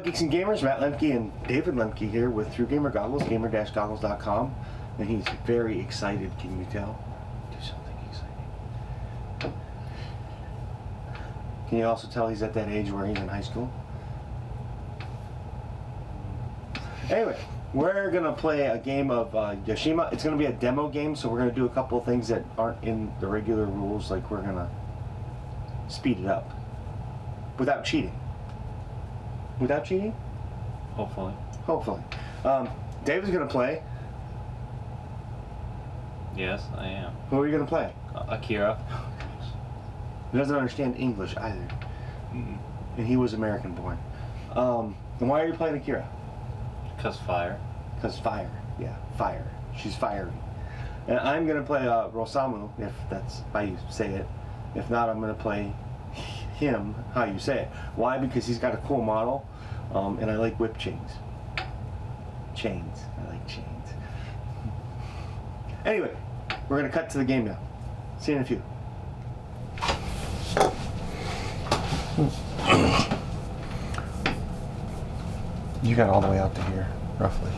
Geeks and Gamers, Matt Lemke and David Lemke here with Through Gamer Goggles, gamer-goggles.com, and he's very excited, can you tell? Do something exciting. Can you also tell he's at that age where he's in high school? Anyway, we're going to play a game of Yashima. It's going to be a demo game, so we're going to do a couple of things that aren't in the regular rules, like we're going to speed it up without cheating. Without cheating? Hopefully. Hopefully. David's going to play. Yes, I am. Who are you going to play? Akira. He doesn't understand English either. And he was American born. And why are you playing Akira? Because fire. Because fire. Yeah, fire. She's fiery. And I'm going to play Rosamu, if that's how you say it. If not, I'm going to play him how you say it. Why? Because he's got a cool model, and I like whip chains. Chains. I like chains. Anyway, we're going to cut to the game now. See you in a few. You got all the way out to here, roughly.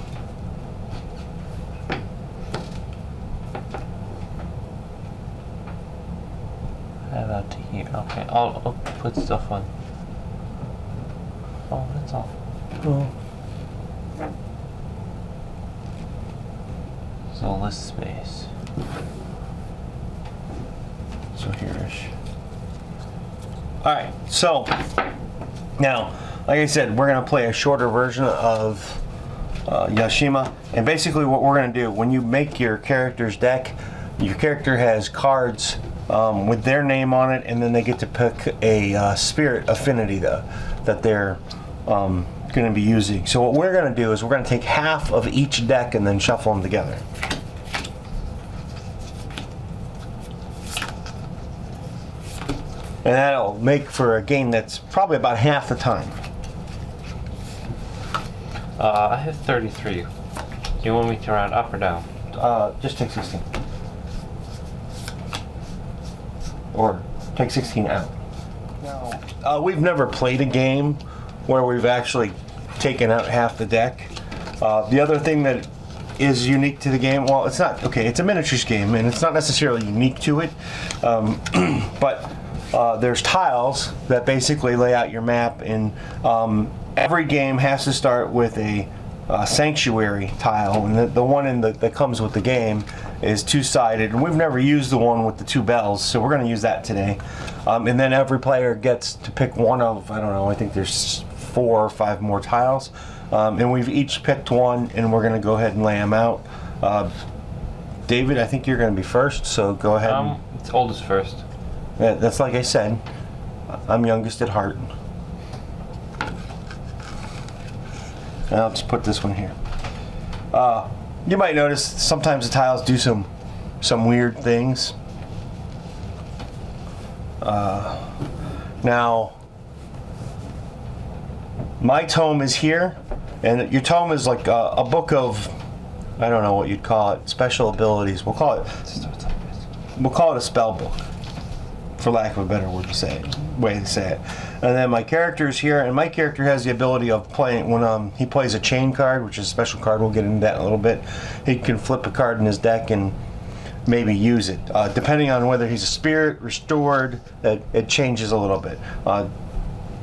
How about to here? Okay, I'll put stuff on. Oh, that's all. Oh. So less space. So here-ish. Alright, so now, like I said, we're going to play a shorter version of Yashima. And basically what we're going to do, when you make your character's deck, your character has cards with their name on it, and then they get to pick a spirit affinity that they're going to be using. So what we're going to do is we're going to take half of each deck and then shuffle them together. And that'll make for a game that's probably about half the time. I have 33. Do you want me to round up or down? Just take 16. Or take 16 out. No. We've never played a game where we've actually taken out half the deck. The other thing that is unique to the game, well, it's not, okay, it's a miniatures game, and it's not necessarily unique to it, but there's tiles that basically lay out your map, and every game has to start with a sanctuary tile, and the one that comes with the game is two-sided, and we've never used the one with the two bells, so we're going to use that today. And then every player gets to pick one of, I don't know, I think there's 4 or 5 more tiles, and we've each picked one, and we're going to go ahead and lay them out. David, I think you're going to be first, so go ahead. It's oldest first. That's like I said, I'm youngest at heart. And I'll just put this one here. You might notice sometimes the tiles do some weird things. Now, my tome is here, and your tome is like a book of, I don't know what you'd call it, special abilities. We'll call it a spell book, for lack of a better way to say it. And then my character is here, and my character has the ability of playing, when he plays a chain card, which is a special card, we'll get into that in a little bit, he can flip a card in his deck and maybe use it. Depending on whether he's a spirit, restored, it changes a little bit.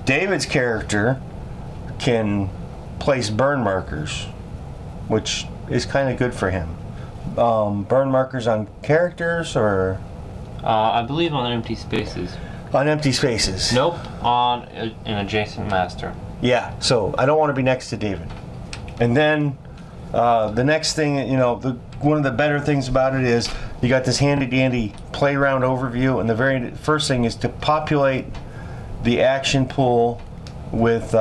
David's character can place burn markers, which is kind of good for him. Burn markers on characters, or? I believe on empty spaces. On empty spaces. Nope, on an adjacent master. Yeah, so I don't want to be next to David. And then the next thing, you know, one of the better things about it is you got this handy dandy play round overview, and the very first thing is to populate the action pool with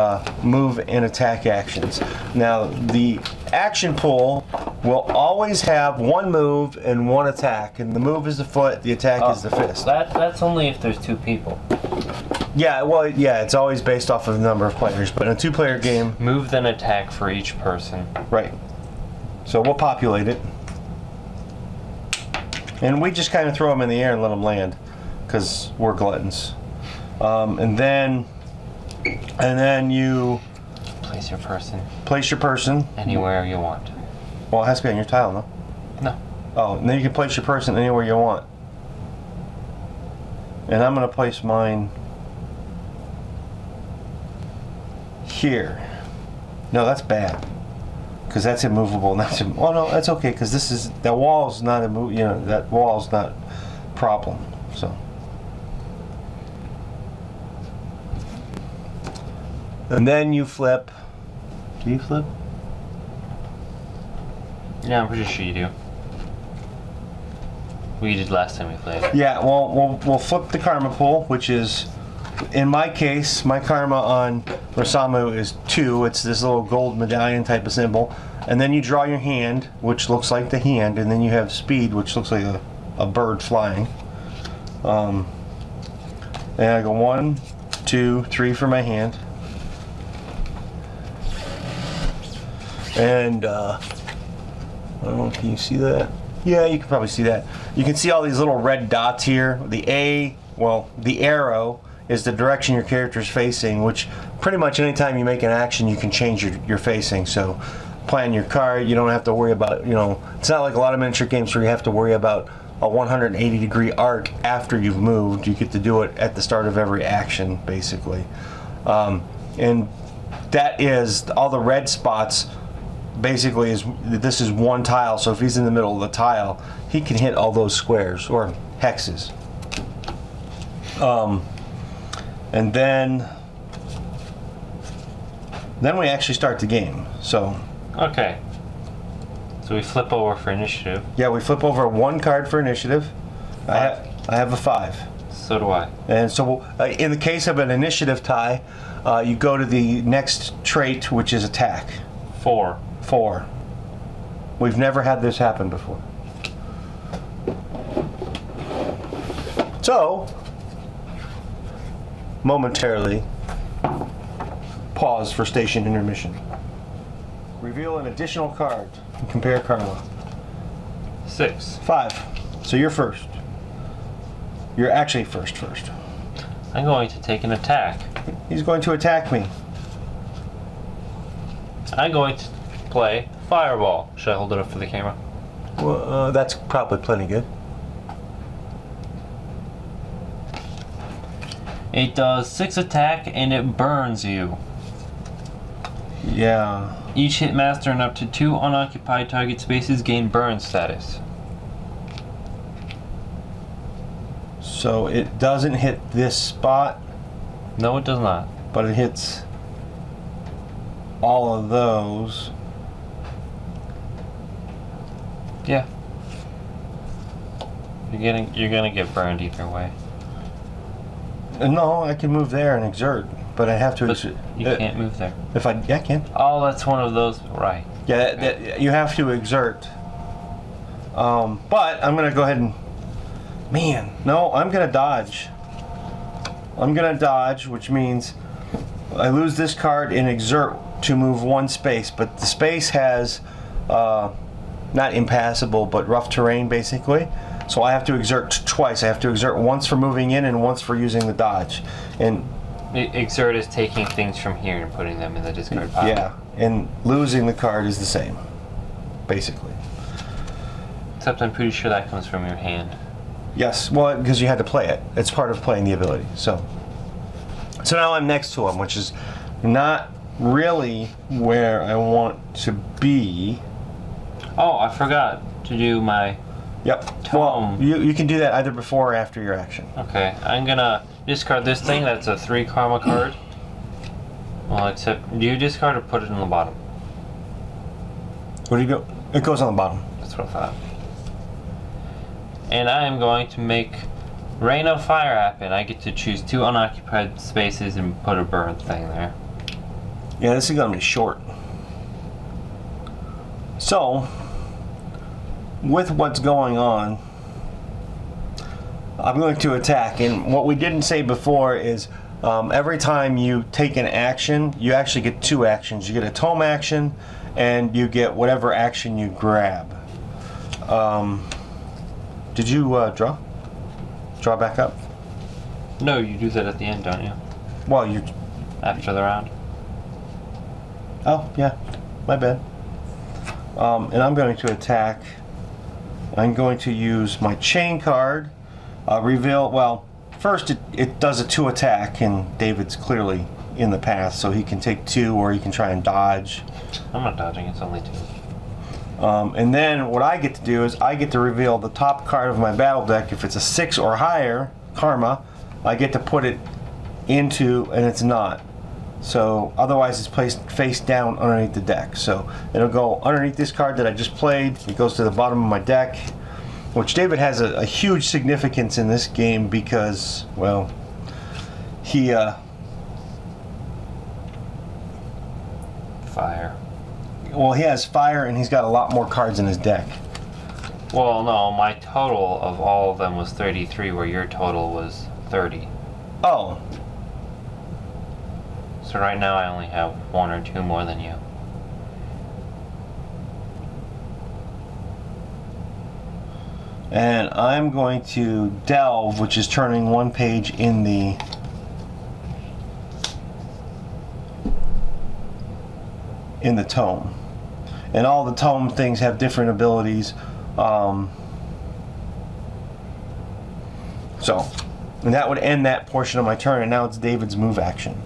move and attack actions. Now, the action pool will always have one move and one attack, and the move is the foot, the attack is the fist. That's only if there's 2 people. Yeah, well, yeah, it's always based off of the number of players, but in a 2-player game... Move then attack for each person. Right. So we'll populate it. And we just kind of throw them in the air and let them land, because we're gluttons. And then you place your person Place your person. anywhere you want. Well, it has to be on your tile, no? No. Oh, and then you can place your person anywhere you want. And I'm going to place mine here. No, that's bad. Because that's immovable. Well, no, that's okay. Because that wall's not immovable. You know, that wall's not a problem. So. And then you flip. Do you flip? Yeah, I'm pretty sure you do. We did last time we played. Yeah, well, we'll flip the karma pool, which is, in my case, my karma on Rosamu is 2. It's this little gold medallion type of symbol. And then you draw your hand, which looks like the hand, and then you have speed, which looks like a bird flying. And I go 1, 2, 3 for my hand. And, I don't know, can you see that? Yeah, you can probably see that. You can see all these little red dots here. The arrow is the direction your character is facing, which pretty much anytime you make an action, you can change your facing. So playing your card, you don't have to worry about, it's not like a lot of miniature games where you have to worry about a 180-degree arc after you've moved. You get to do it at the start of every action, basically. And that is, all the red spots basically this is one tile, so if he's in the middle of the tile, he can hit all those squares or hexes. And then we actually start the game. So Okay. So we flip over for initiative. yeah, we flip over 1 card for initiative. I have a 5. So do I. And so in the case of an initiative tie, you go to the next trait, which is attack. 4. 4. We've never had this happen before. So, momentarily, pause for station intermission. Reveal an additional card and compare karma. 6. 5. So you're first. You're actually first. I'm going to take an attack. He's going to attack me. I'm going to play Fireball. Should I hold it up for the camera? Well, that's probably plenty good. It does 6 attack and it burns you. Yeah. Each hitmaster and up to 2 unoccupied target spaces gain burn status. So it doesn't hit this spot, No, it does not. but it hits all of those. Yeah. You're gonna get burned either way. No, I can move there and exert, but I have to But exert. you can't move there. Yeah, I can. Oh, that's one of those. Right. Yeah, you have to exert. But I'm gonna go ahead and. Man, no, I'm gonna dodge. I'm gonna dodge, which means I lose this card and exert to move 1 space, but the space has not impassable, but rough terrain basically. So I have to exert twice. I have to exert once for moving in and once for using the dodge. And Exert is taking things from here and putting them in the discard pile. yeah, and losing the card is the same, basically. Except I'm pretty sure that comes from your hand. Yes, well, because you had to play it. It's part of playing the ability. So now I'm next to him, which is not really where I want to be. Oh, I forgot to do my... Yep. Tom. Well, you can do that either before or after your action. Okay, I'm gonna discard this thing. That's a 3 karma card. Well, except... Do you discard or put it in the bottom? Where do you go? It goes on the bottom. That's what I thought. And I am going to make Rain of Fire happen. I get to choose 2 unoccupied spaces and put a burn thing there. Yeah, this is going to be short. So, with what's going on, I'm going to attack. And what we didn't say before is every time you take an action, you actually get 2 actions. You get a tome action, and you get whatever action you grab. Did you draw? Draw back up? No, you do that at the end, don't you? Well, you... After the round. Oh, yeah. My bad. And I'm going to attack. I'm going to use my chain card. Reveal, well, first it does a 2 attack, and David's clearly in the path, so he can take 2, or he can try and dodge. I'm not dodging, it's only 2. And then what I get to do is I get to reveal the top card of my battle deck. If it's a 6 or higher karma, I get to put it into, and it's not. So otherwise it's placed face down underneath the deck. So it'll go underneath this card that I just played. It goes to the bottom of my deck, which David has a huge significance in this game because, well, he Fire. well, he has fire, and he's got a lot more cards in his deck. Well, no, my total of all of them was 33, where your total was 30. Oh, So right now I only have 1 or 2 more than you. and I'm going to delve, which is turning 1 page in the tome. And all the tome things have different abilities. So, and that would end that portion of my turn, and now it's David's move action.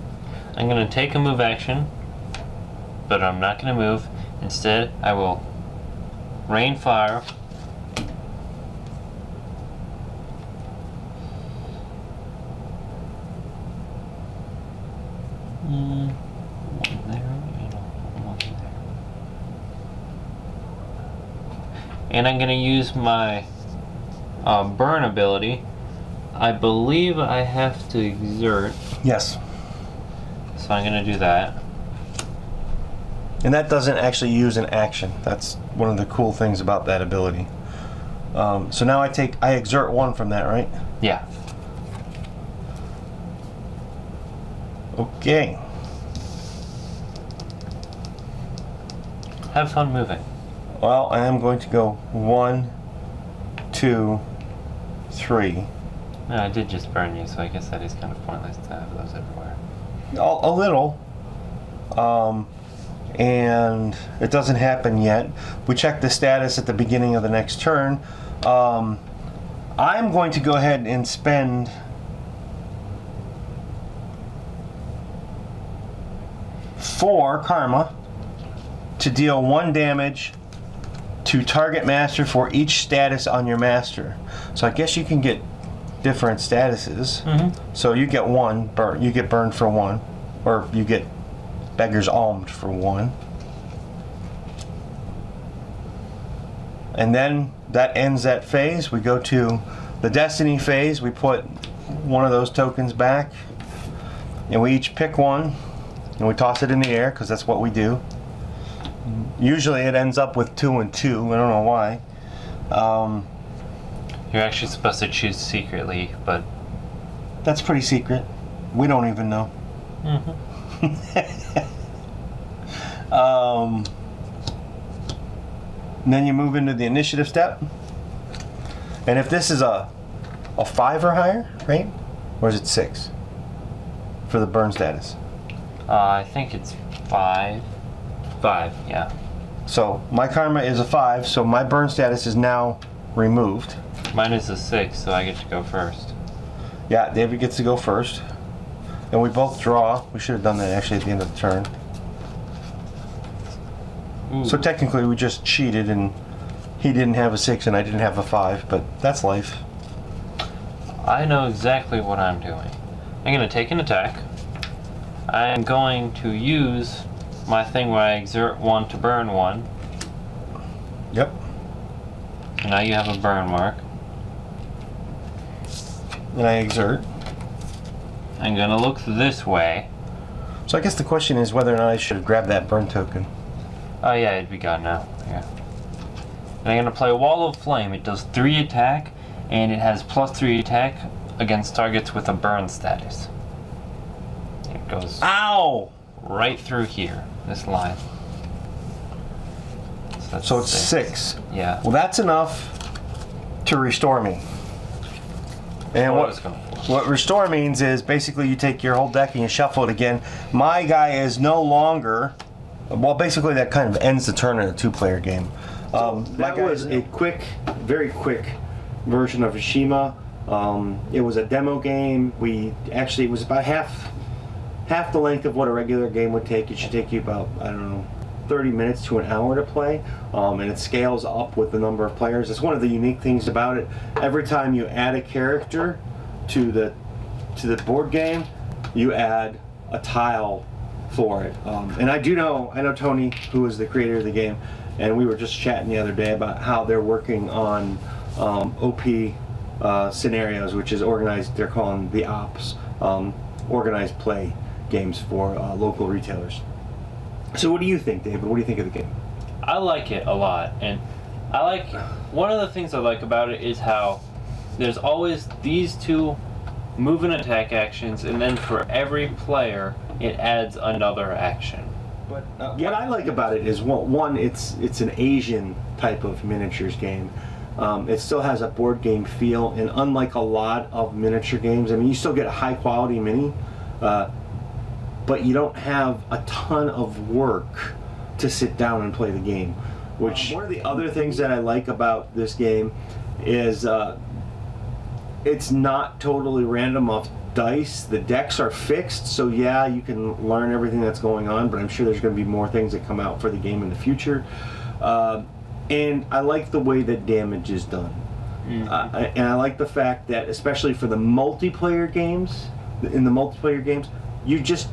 I'm going to take a move action, but I'm not going to move. Instead, I will rain fire. One there, and one there. And I'm going to use my burn ability. I believe I have to exert, Yes. so I'm going to do that. And that doesn't actually use an action. That's one of the cool things about that ability. So now I exert 1 from that, right? Yeah. Okay. Have fun moving. Well, I am going to go 1, 2, 3. No, I did just burn you, so I guess that is kind of pointless to have those everywhere. A little. And it doesn't happen yet. We check the status at the beginning of the next turn. I'm going to go ahead and spend four karma to deal 1 damage to target master for each status on your master. So I guess you can get different statuses. So you get 1 burn, you get burned for 1, or you get Beggar's Almed for 1. And then that ends that phase. We go to the Destiny phase. We put one of those tokens back, and we each pick one, and we toss it in the air, because that's what we do. Usually it ends up with 2 and 2. I don't know why. You're actually supposed to choose secretly, but... That's pretty secret. We don't even know. And then you move into the initiative step. And if this is a 5 or higher, right? Or is it 6 for the burn status? I think it's 5. 5, yeah. So my karma is a 5, so my burn status is now removed. Mine is a 6, so I get to go first. Yeah, David gets to go first. And we both draw. We should have done that actually at the end of the turn. Ooh. So technically we just cheated, and he didn't have a 6 and I didn't have a 5, but that's life. I know exactly what I'm doing. I'm going to take an attack. I am going to use my thing where I exert 1 to burn 1. Yep. So now you have a burn mark. And I exert. I'm going to look this way. So I guess the question is whether or not I should have grabbed that burn token. Oh yeah, it'd be gone now. Yeah. And I'm going to play Wall of Flame. It does 3 attack, and it has +3 attack against targets with a burn status. It goes Ow! right through here, this line. So it's 6. Yeah. Well, that's enough to restore me. And What I was going for. what restore means is basically you take your whole deck and you shuffle it again. My guy is no longer well, basically that kind of ends the turn in a two-player game. That was a quick, very quick version of Yashima. It was a demo game. It was about half the length of what a regular game would take. It should take you about, I don't know, 30 minutes to an hour to play, and it scales up with the number of players. It's one of the unique things about it. Every time you add a character to the board game, you add a tile for it. And I know Tony, who is the creator of the game, and we were just chatting the other day about how they're working on OP scenarios, which is organized. They're calling the ops, organized play games for local retailers. So what do you think, David? What do you think of the game? I like it a lot, and one of the things I like about it is how there's always these two move and attack actions, and then for every player it adds another action. But what I like about it is one, it's an Asian type of miniatures game. It still has a board game feel, and unlike a lot of miniature games, I mean, you still get a high quality mini, but you don't have a ton of work to sit down and play the game. Which one of the other things that I like about this game is it's not totally random off dice. The decks are fixed, so yeah, you can learn everything that's going on, but I'm sure there's going to be more things that come out for the game in the future. And I like the way that damage is done. And I like the fact that, especially for the multiplayer games, you just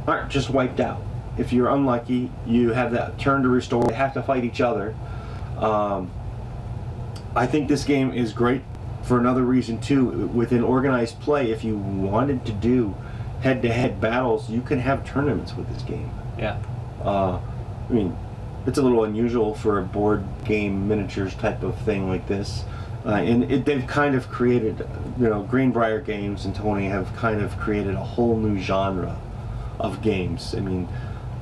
aren't just wiped out. If you're unlucky, you have that turn to restore. They have to fight each other. I think this game is great for another reason too. Within organized play, if you wanted to do head-to-head battles, you can have tournaments with this game. Yeah. I mean, it's a little unusual for a board game miniatures type of thing like this. They've kind of created, Greenbrier games and Tony have kind of created a whole new genre of games. I mean,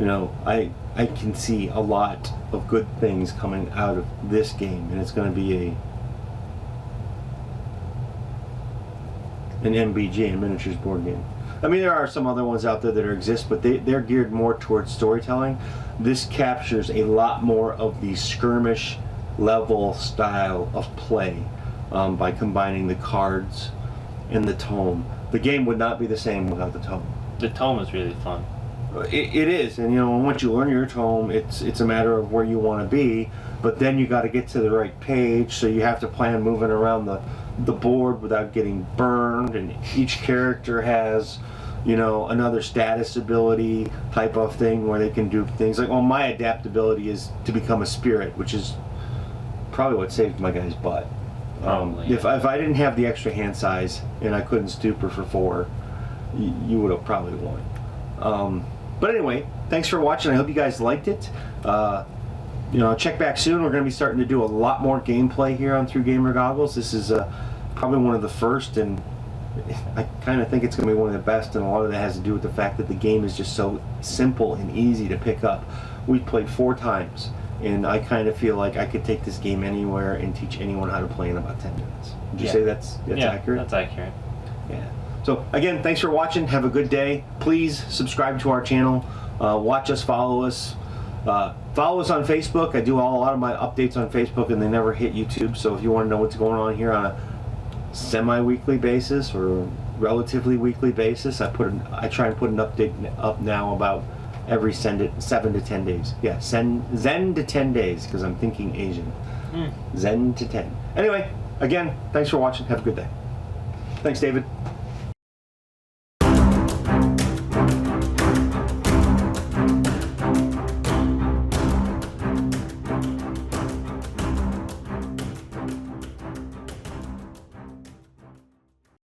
I can see a lot of good things coming out of this game, and it's going to be an MBG, a miniatures board game. I mean, there are some other ones out there that exist, but they're geared more towards storytelling. This captures a lot more of the skirmish level style of play by combining the cards and the tome. The game would not be the same without the tome. The tome is really fun. It is, and once you learn your tome, it's a matter of where you want to be, but then you got to get to the right page, so you have to plan moving around the board without getting burned, and each character has another status ability type of thing where they can do things like, my adaptability is to become a spirit, which is probably what saved my guy's butt. If I didn't have the extra hand size and I couldn't stupor for 4, you would have probably won. But anyway, thanks for watching. I hope you guys liked it. Check back soon. We're going to be starting to do a lot more gameplay here on Through Gamer Goggles. This is probably one of the first, and I kind of think it's going to be one of the best, and a lot of that has to do with the fact that the game is just so simple and easy to pick up. We've played 4 times, and I kind of feel like I could take this game anywhere and teach anyone how to play in about 10 minutes. Would you say that's accurate? That's accurate. Yeah. So again, thanks for watching. Have a good day. Please subscribe to our channel. Watch us, follow us. Follow us on Facebook. I do a lot of my updates on Facebook, and they never hit YouTube. So if you want to know what's going on here on a semi-weekly basis or relatively weekly basis, I try and put an update up now about every 7 to 10 days. Yeah, Zen to 10 days, because I'm thinking Asian. Zen to 10. Anyway, again, thanks for watching. Have a good day. Thanks, David.